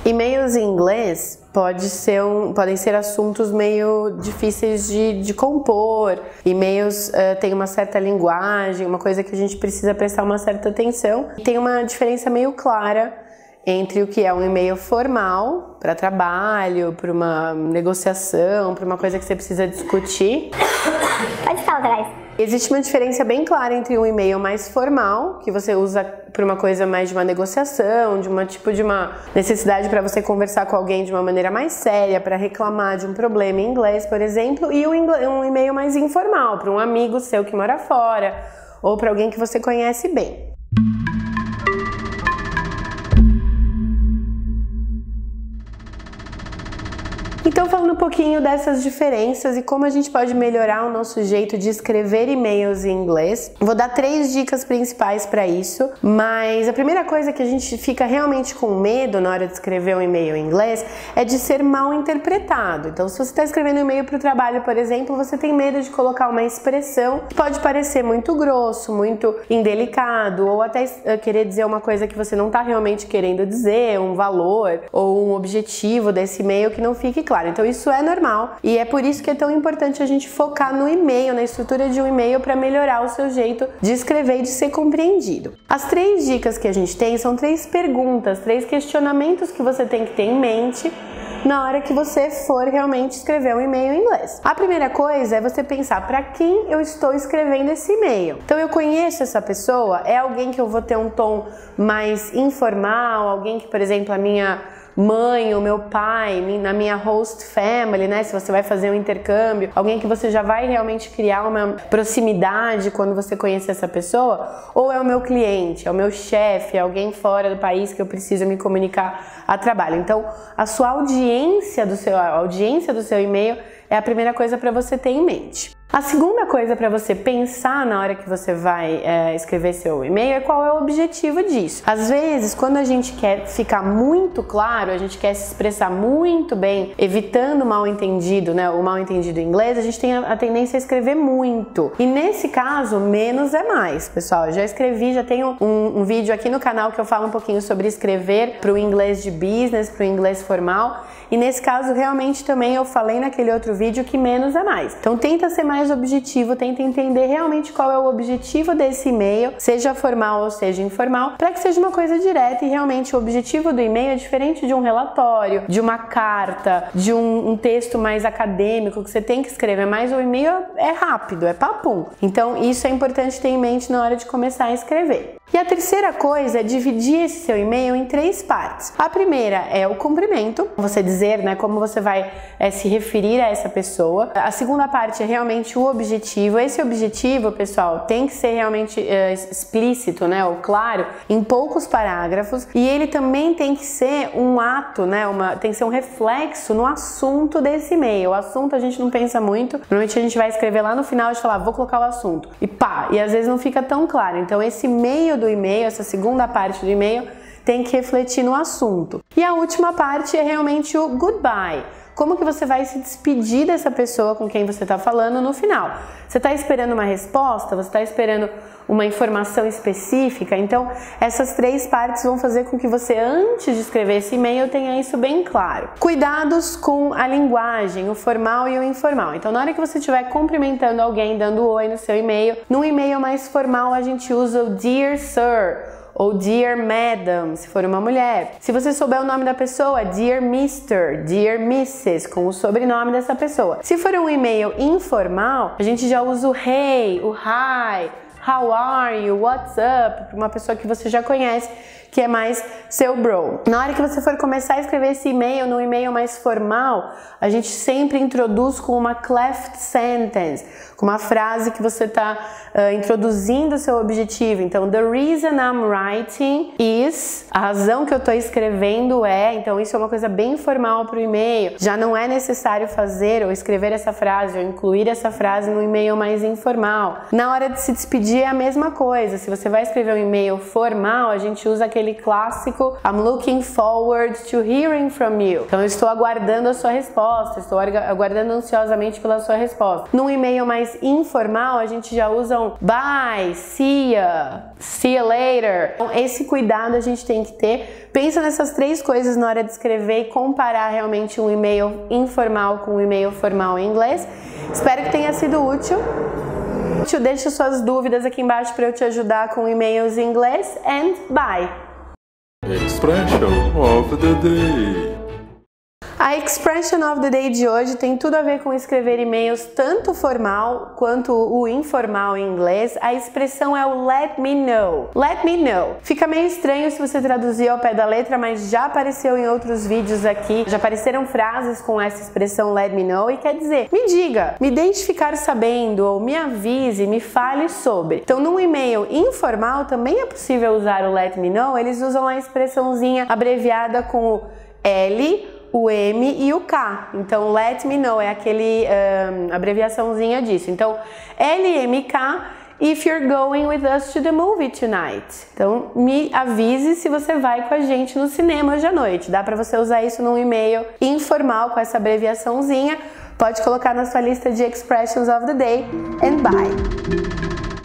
E-mails em inglês podem ser assuntos meio difíceis de compor. E-mails têm uma certa linguagem, uma coisa que a gente precisa prestar uma certa atenção. Tem uma diferença meio clara entre o que é um e-mail formal para trabalho, para uma negociação, para uma coisa que você precisa discutir. Pode falar atrás. Existe uma diferença bem clara entre um e-mail mais formal, que você usa para uma coisa mais de uma negociação, de uma necessidade para você conversar com alguém de uma maneira mais séria, para reclamar de um problema em inglês, por exemplo, e um e-mail mais informal, para um amigo seu que mora fora, ou para alguém que você conhece bem. Então, falando um pouquinho dessas diferenças e como a gente pode melhorar o nosso jeito de escrever e-mails em inglês, vou dar 3 dicas principais para isso, mas a primeira coisa que a gente fica realmente com medo na hora de escrever um e-mail em inglês é de ser mal interpretado. Então, se você está escrevendo um e-mail para o trabalho, por exemplo, você tem medo de colocar uma expressão que pode parecer muito grosso, muito indelicado, ou até querer dizer uma coisa que você não está realmente querendo dizer, um valor ou um objetivo desse e-mail que não fique claro. Então isso é normal e é por isso que é tão importante a gente focar no e-mail, na estrutura de um e-mail, para melhorar o seu jeito de escrever e de ser compreendido. As 3 dicas que a gente tem são 3 perguntas, 3 questionamentos que você tem que ter em mente na hora que você for realmente escrever um e-mail em inglês. A primeira coisa é você pensar: para quem eu estou escrevendo esse e-mail? Então, eu conheço essa pessoa? É alguém que eu vou ter um tom mais informal? Alguém que, por exemplo, a minha mãe, o meu pai, na minha host family, né? Se você vai fazer um intercâmbio, alguém que você já vai realmente criar uma proximidade quando você conhecer essa pessoa? Ou é o meu cliente, é o meu chefe, é alguém fora do país que eu preciso me comunicar a trabalho? Então, a sua audiência do seu e-mail é a primeira coisa para você ter em mente. A segunda coisa para você pensar na hora que você vai escrever seu e-mail é qual é o objetivo disso. Às vezes, quando a gente quer ficar muito claro, a gente quer se expressar muito bem, evitando o mal-entendido, né? O mal-entendido em inglês, a gente tem a tendência a escrever muito. E nesse caso, menos é mais, pessoal. Eu já escrevi, já tenho um vídeo aqui no canal que eu falo um pouquinho sobre escrever para o inglês de business, para o inglês formal. E nesse caso, realmente também eu falei naquele outro vídeo que menos é mais. Então tenta ser mais objetivo, tenta entender realmente qual é o objetivo desse e-mail, seja formal ou seja informal, para que seja uma coisa direta. E realmente o objetivo do e-mail é diferente de um relatório, de uma carta, de um texto mais acadêmico que você tem que escrever, mas o e-mail é rápido, é papum. Então isso é importante ter em mente na hora de começar a escrever. E a terceira coisa é dividir esse seu e-mail em 3 partes. A primeira é o cumprimento, você dizer, né, como você vai se referir a essa pessoa. A segunda parte é realmente o objetivo. Esse objetivo, pessoal, tem que ser realmente explícito, né, ou claro, em poucos parágrafos. E ele também tem que ser um ato, né, tem que ser um reflexo no assunto desse e-mail. O assunto a gente não pensa muito. Normalmente a gente vai escrever lá no final e falar, vou colocar o assunto. E pá, e às vezes não fica tão claro. Então esse meio do e-mail, essa segunda parte do e-mail, tem que refletir no assunto. E a última parte é realmente o goodbye. Como que você vai se despedir dessa pessoa com quem você está falando no final? Você está esperando uma resposta? Você está esperando uma informação específica? Então, essas 3 partes vão fazer com que você, antes de escrever esse e-mail, tenha isso bem claro. Cuidados com a linguagem, o formal e o informal. Então, na hora que você estiver cumprimentando alguém, dando oi no seu e-mail, num e-mail mais formal a gente usa o Dear Sir, ou Dear Madam, se for uma mulher. Se você souber o nome da pessoa, Dear Mr., Dear Mrs., com o sobrenome dessa pessoa. Se for um e-mail informal, a gente já usa o Hey, o Hi, How are you, What's up, para uma pessoa que você já conhece, que é mais seu bro. Na hora que você for começar a escrever esse e-mail, no e-mail mais formal, a gente sempre introduz com uma cleft sentence, com uma frase que você está introduzindo o seu objetivo. Então, the reason I'm writing is, a razão que eu estou escrevendo é, então isso é uma coisa bem formal para o e-mail. Já não é necessário fazer ou escrever essa frase ou incluir essa frase no e-mail mais informal. Na hora de se despedir é a mesma coisa. Se você vai escrever um e-mail formal, a gente usa aquele aquele clássico I'm looking forward to hearing from you. Então eu estou aguardando a sua resposta, estou aguardando ansiosamente pela sua resposta. Num e-mail mais informal, a gente já usa um bye, see you later. Então, esse cuidado a gente tem que ter. Pensa nessas três coisas na hora de escrever e comparar realmente um e-mail informal com um e-mail formal em inglês. Espero que tenha sido útil. Deixe suas dúvidas aqui embaixo para eu te ajudar com e-mails em inglês. And bye! Expression of the day. A expression of the day de hoje tem tudo a ver com escrever e-mails tanto formal quanto o informal em inglês. A expressão é o let me know. Let me know. Fica meio estranho se você traduzir ao pé da letra, mas já apareceu em outros vídeos aqui. Já apareceram frases com essa expressão let me know e quer dizer, me diga, me deixe ficar sabendo, ou me avise, me fale sobre. Então, num e-mail informal também é possível usar o let me know. Eles usam a expressãozinha abreviada com o L, o M e o K. Então, let me know é aquele abreviaçãozinha disso. Então, LMK, if you're going with us to the movie tonight. Então, me avise se você vai com a gente no cinema hoje à noite. Dá para você usar isso num e-mail informal com essa abreviaçãozinha. Pode colocar na sua lista de expressions of the day. And bye!